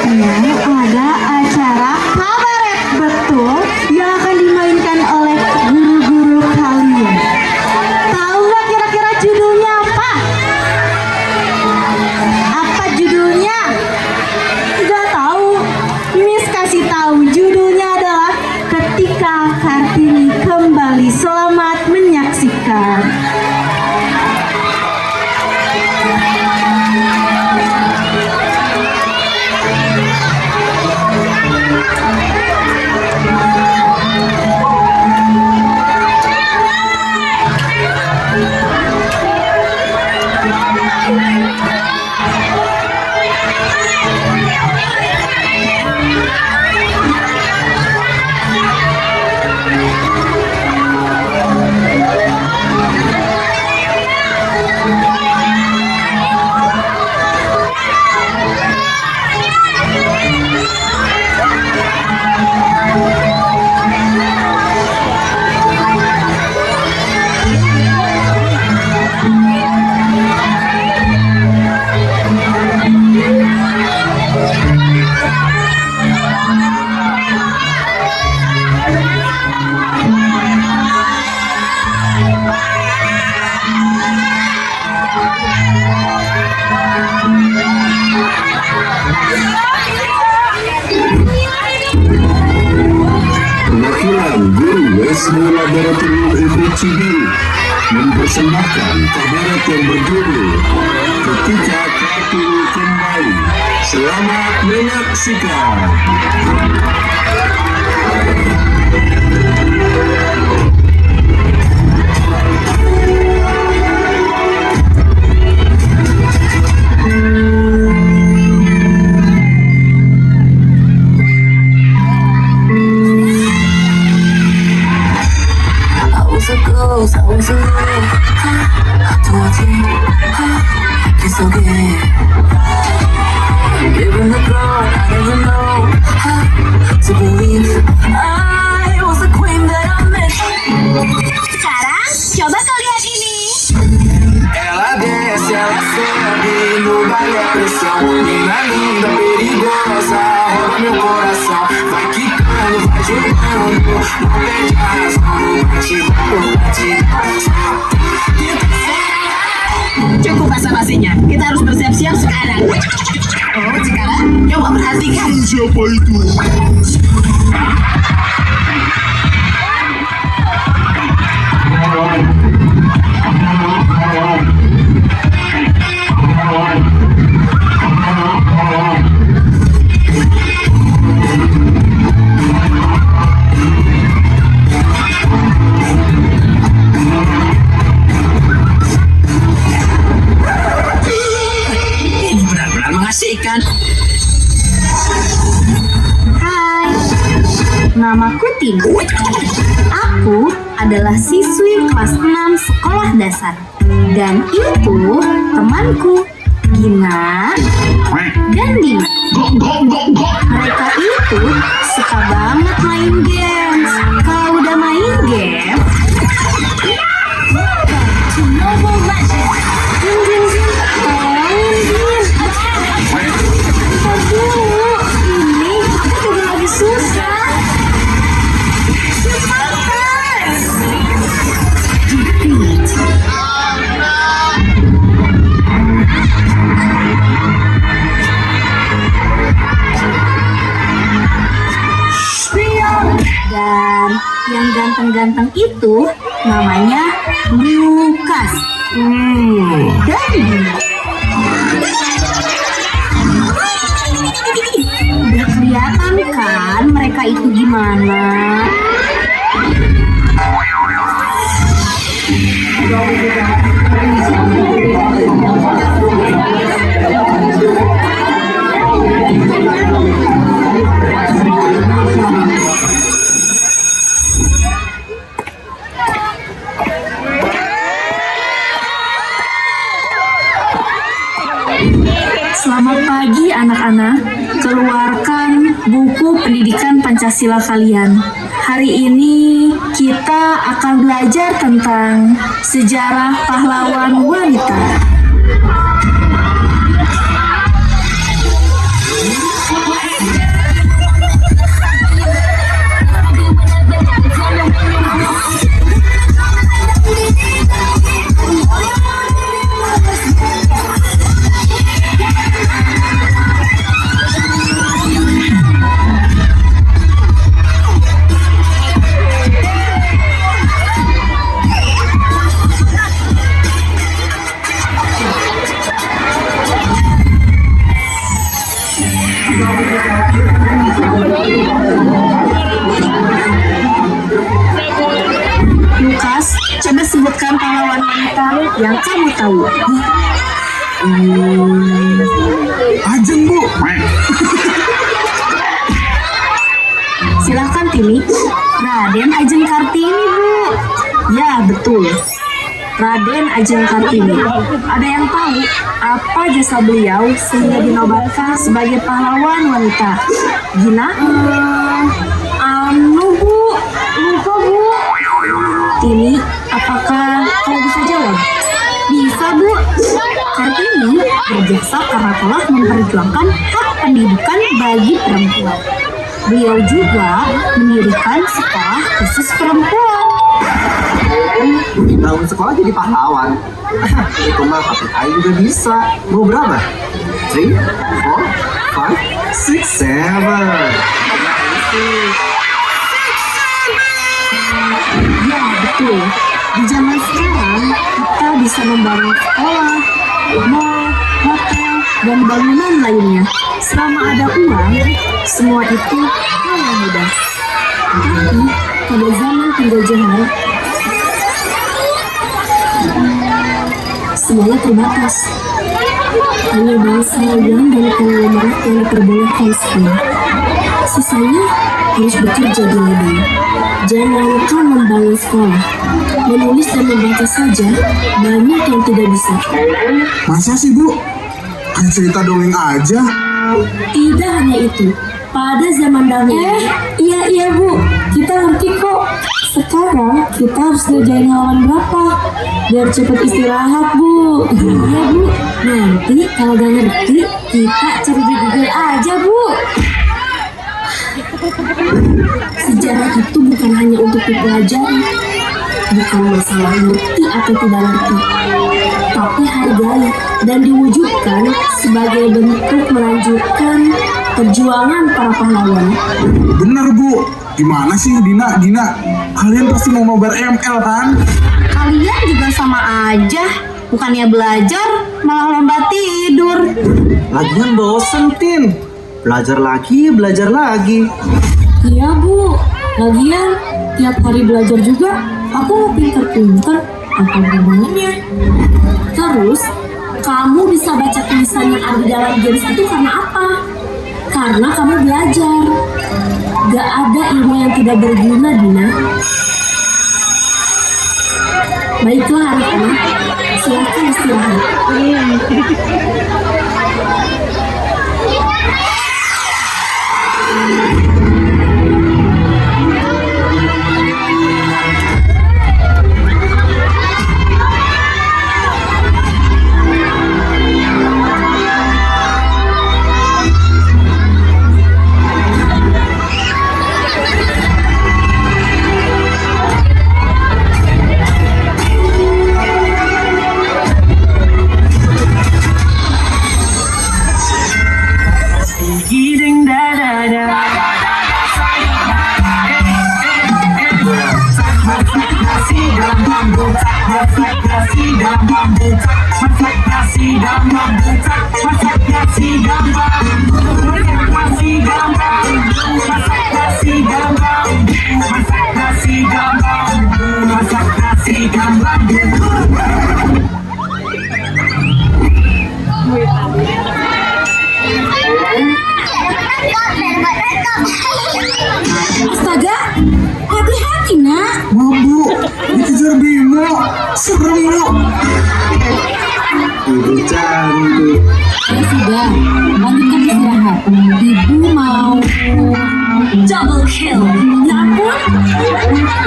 saatnya ada acara kabaret betul yang akan dimainkan oleh guru-guru kalian. Tahu nggak kira-kira judulnya apa? Apa judulnya? Nggak tahu. Miss kasih tahu, judulnya adalah Ketika Kartini Kembali. Selamat menyaksikan. Perwakilan guru Wisma Laboratorium Ilmu Cibinong mempersembahkan kabaret yang berjudul Ketika Kartini Kembali. Selamat menyaksikan. I was a little towards you, kiss again. Given the throne, I didn't know how to believe I was the queen that I met. Sekarang coba kau lihat ini. Ela desce, ela sobe no baile a pressão. Mina linda, perigosa, rouba meu coração. Vai quicando, vai jogando, não perde a razão. No batidão, cukup basa-basinya, kita harus bersiap-siap sekarang. Oh, sekarang coba perhatikan. Siapa itu? Ini benar-benar mengasihkan. Hai, namaku Tina. Aku adalah siswi kelas 6 sekolah dasar. Dan itu temanku, Gina dan Dina. Mereka itu suka banget main games. Kalau udah main game, Mobile Legends. Jin, Jin, Jin, tolongin Jin. Aduh, ini aku juga lagi susah. Cepetan. Defeat. Dan yang ganteng-ganteng itu namanya Lukas. Dan udah kelihatan kan mereka itu gimana? Selamat pagi anak-anak, keluarkan buku pendidikan Pancasila kalian. Hari ini kita akan belajar tentang sejarah pahlawan wanita. Lukas, coba sebutkan pahlawan wanita yang kamu tahu. Ajeng, Bu. Silahkan Tini. Raden Ajeng Kartini, Bu. Ya, betul. Raden Ajeng Kartini. Ada yang tahu apa jasa beliau sehingga dinobatkan sebagai pahlawan wanita? Gina? Bu. Lupa, Bu. Tini, apakah kamu bisa jawab? Bisa, Bu. Kartini berjasa karena telah memperjuangkan hak pendidikan bagi perempuan. Beliau juga mendirikan sekolah khusus perempuan. Tahun sekolah jadi pahlawan. Itu mah pakai air juga bisa. Mau berapa? 3, 4, 5, 6, 7. Ya, betul. Di zaman sekarang, kita bisa membangun sekolah, mall, hotel, dan bangunan lainnya. Selama ada uang, semua itu hal yang mudah. Tapi, pada zaman penjajahan, semuanya terbatas. Hanya bangsawan dan konglomerat yang diperbolehkan sekolah. Sisanya harus bekerja di ladang. Jangan lupa membangun sekolah. Menulis dan membaca saja banyak yang tidak bisa. Masa sih, Bu? Kayak cerita dongeng aja. Tidak hanya itu. Pada zaman dahulu. Iya Bu, kita ngerti kok. Sekarang kita harus ngerjain halaman berapa biar cepet istirahat, Bu. Iya, Bu. Nanti kalau gak ngerti, kita cari di Google aja, Bu. Sejarah itu bukan hanya untuk dipelajari, bukan masalah ngerti atau tidak ngerti, tapi hargai dan diwujudkan sebagai bentuk melanjutkan perjuangan para pahlawan. Bener, Bu. Gimana sih, Dina? Kalian pasti mau nobar ML kan? Kalian juga sama aja. Bukannya belajar, malah lomba tidur. Lagian bosen, Tin. Belajar lagi. Iya, Bu. Lagian tiap hari belajar juga aku mau pinter-pinter. Apa hubungannya? Terus kamu bisa baca tulisan yang ada di dalam games itu karena apa? Karena kamu belajar. Gak ada ilmu yang tidak berguna, Dina. Baiklah anak-anak, silakan istirahat. Astaga, hati-hati nak. Wah, Bu, dikejar Bimo. Serem, Bu. Ibu cantik. Ya sudah, lanjutkan istirahat. Ibu mau double kill. Ya ampun,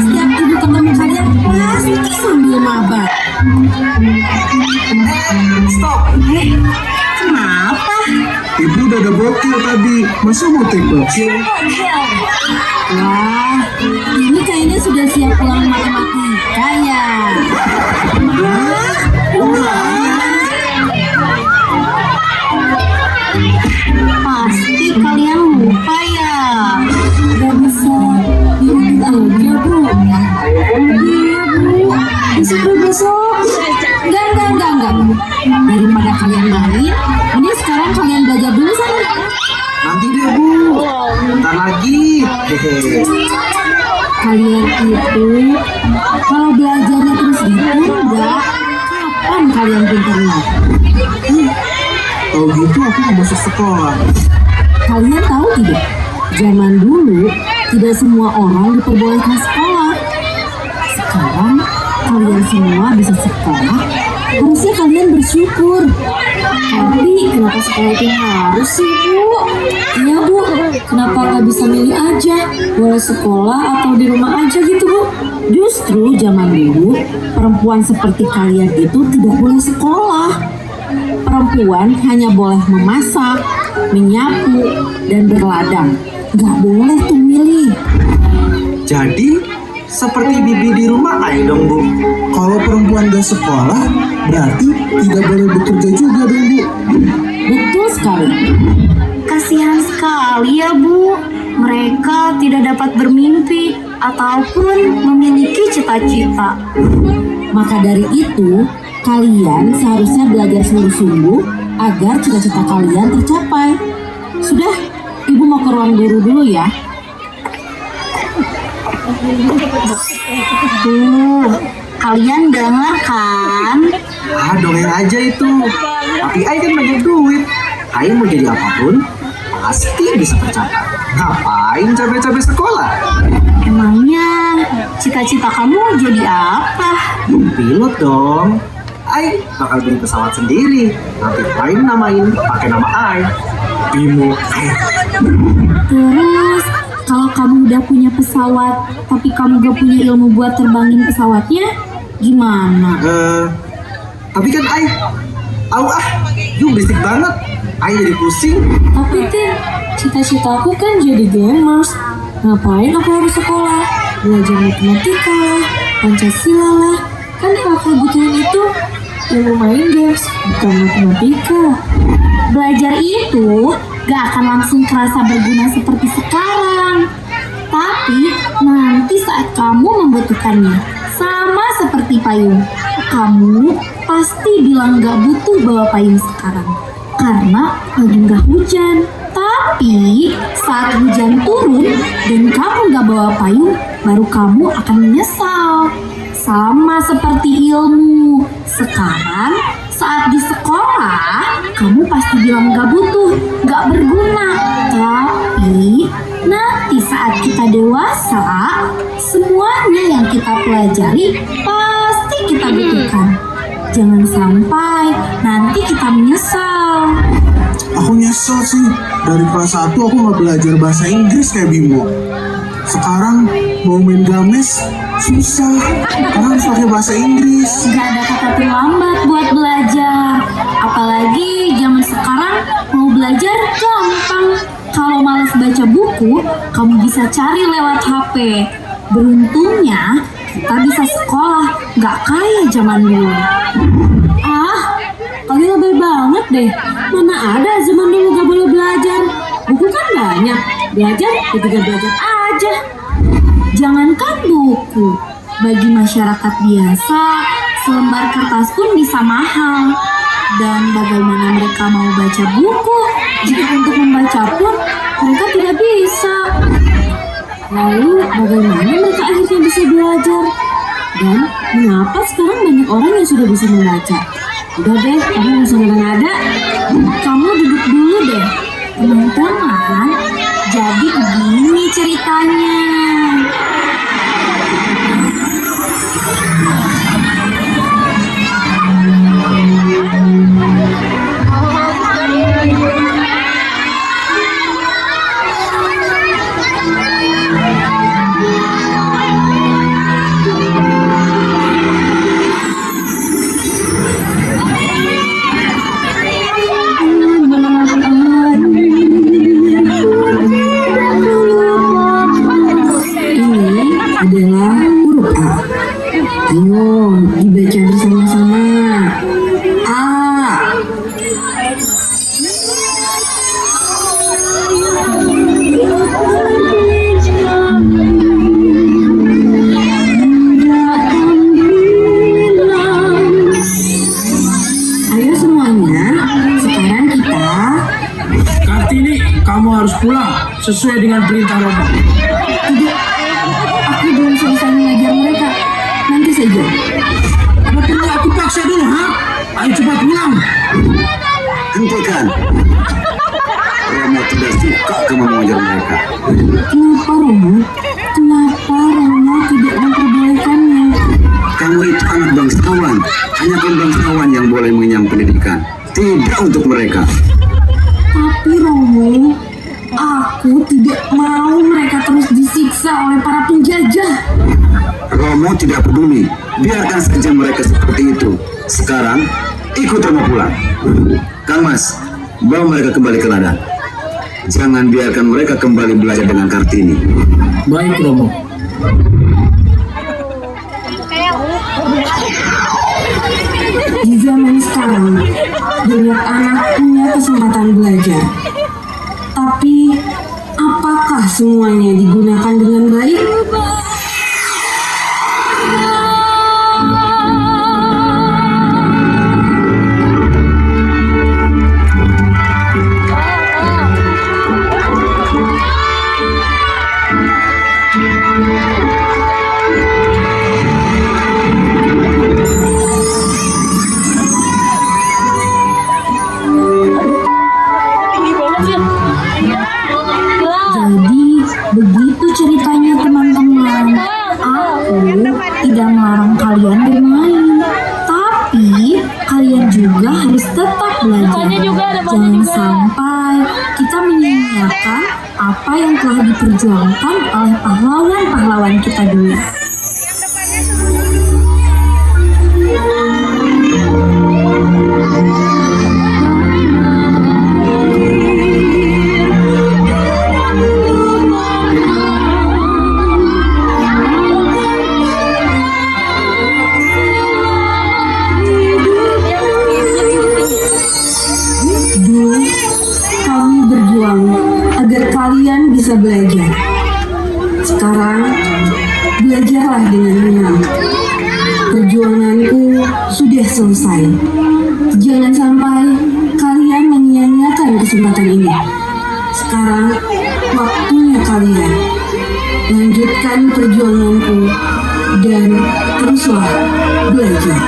setiap ibu ketemu kalian pasti sambil maba. Stop. Kenapa? Ibu udah double kill tadi. Masa mau triple kill? Wah, ini kayaknya sudah siap pulang matematika ya. Pasti kalian lupa ya. Gak bisa diulang aja, Bu. Iya, Bu. Besok. Enggak. Daripada kalian main, ini sekarang kalian belajar dulu sana. Nanti deh Bu, bentar lagi. Hehehe. Kalian itu kalau belajarnya terus ditunda, kapan kalian pintarnya? Kalau gitu aku mau masuk sekolah. Kalian tahu tidak? Zaman dulu tidak semua orang diperbolehkan sekolah. Sekarang kalian semua bisa sekolah. Harusnya kalian bersyukur. Tapi kenapa sekolah itu harus sih Bu? Iya Bu, kenapa nggak bisa milih aja? Boleh sekolah atau di rumah aja gitu Bu? Justru zaman dulu perempuan seperti kalian itu tidak boleh sekolah. Perempuan hanya boleh memasak, menyapu, dan berladang. Nggak boleh tuh milih. Jadi seperti bibi di rumah Ai dong Bu. Kalau perempuan gak sekolah, berarti tidak boleh bekerja juga dong Bu. Betul sekali. Kasihan sekali ya Bu. Mereka tidak dapat bermimpi ataupun memiliki cita-cita. Maka dari itu, kalian seharusnya belajar sungguh-sungguh agar cita-cita kalian tercapai. Sudah, Ibu mau ke ruang guru dulu ya. Tuh, kalian dengar kan? Ah, dongeng aja itu. Tapi Ai kan banyak duit. Ai mau jadi apapun, pasti bisa tercapai. Ngapain capek-capek sekolah? Emangnya cita-cita kamu jadi apa? Pilot dong. Ai bakal beli pesawat sendiri. Nanti Ai namain pakai nama Ai. Bimo Ai. Terus, kalau kamu udah punya pesawat, tapi kamu gak punya ilmu buat terbangin pesawatnya, gimana? Tapi kan Ai, you berisik banget. Ai jadi pusing. Tapi Tin, cita-citaku kan jadi gamers. Ngapain aku harus sekolah? Belajar matematika lah, Pancasila lah. Kan yang aku butuhin itu ilmu main games, bukan matematika. Belajar itu gak akan langsung terasa berguna seperti sekarang. Tapi nanti saat kamu membutuhkannya, sama seperti payung, kamu pasti bilang gak butuh bawa payung sekarang karena lagi gak hujan. Tapi saat hujan turun dan kamu gak bawa payung, baru kamu akan menyesal. Sama seperti ilmu. Sekarang saat di sekolah, kamu pasti bilang gak butuh, gak berguna. Tapi nanti saat kita dewasa, semuanya yang kita pelajari pasti kita butuhkan. Jangan sampai nanti kita menyesal. Aku nyesel sih, dari kelas 1 aku nggak belajar bahasa Inggris kayak Bimo. Sekarang mau main games susah, karena harus pakai bahasa Inggris. Gak ada kata terlambat buat belajar. Apalagi zaman sekarang mau belajar gampang. Kalau malas baca buku, kamu bisa cari lewat HP. Beruntungnya kita bisa sekolah, gak kayak zaman dulu. Kalian lebih banget deh. Mana ada zaman dulu gak boleh belajar. Buku kan banyak. Belajar, ketika belajar aja. Jangankan buku, bagi masyarakat biasa, selembar kertas pun bisa mahal. Dan bagaimana mereka mau baca buku jika untuk membaca pun mereka tidak bisa? Lalu bagaimana mereka akhirnya bisa belajar? Dan mengapa sekarang banyak orang yang sudah bisa membaca? Udah deh, kamu nggak usah ngada-ngada. Kamu duduk dulu deh, teman-teman. Jadi begini ceritanya. Ini Kamu harus pulang sesuai dengan perintah Romo. Tidak, aku belum selesai mengajar mereka. Nanti saja. Apa perlu aku paksa dulu, ha? Ayo cepat pulang. Hentikan. Romo tidak suka kamu mengajar mereka. Kenapa Romo? Kenapa Romo tidak memperbolehkannya? Kamu itu anak bangsawan. Hanya kaum bangsawan yang boleh mengenyam pendidikan. Tidak untuk mereka. Tapi Romo, aku tidak mau mereka terus disiksa oleh para penjajah. Romo tidak peduli. Biarkan saja mereka seperti itu. Sekarang, ikut Romo pulang. Kang Mas, bawa mereka kembali ke ladang. Jangan biarkan mereka kembali belajar dengan Kartini. Baik, Romo. Di zaman sekarang, banyak anak punya kesempatan belajar. Tapi, apakah semuanya digunakan dengan baik? Jadi, begitu ceritanya teman-teman. Aku tidak melarang kalian bermain. Tapi, kalian juga harus tetap belajar. Jangan sampai kita menyia-nyiakan apa yang telah diperjuangkan oleh pahlawan-pahlawan kita dulu. Dulu, kami berjuang agar kalian bisa belajar. Sekarang, belajarlah dengan tenang. Perjuanganku sudah selesai. Jangan sampai kalian menyia-nyiakan kesempatan ini. Sekarang, waktunya kalian lanjutkan perjuanganku dan teruslah belajar.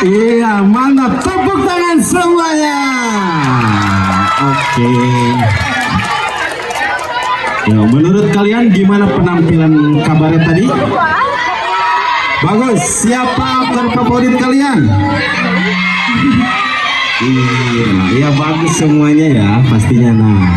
Iya, mantap. Tepuk tangan semuanya. Oke. Ya, menurut kalian gimana penampilan kabaret tadi? Bagus. Siapa aktor favorit kalian? Iya, ya bagus semuanya ya pastinya. Nah,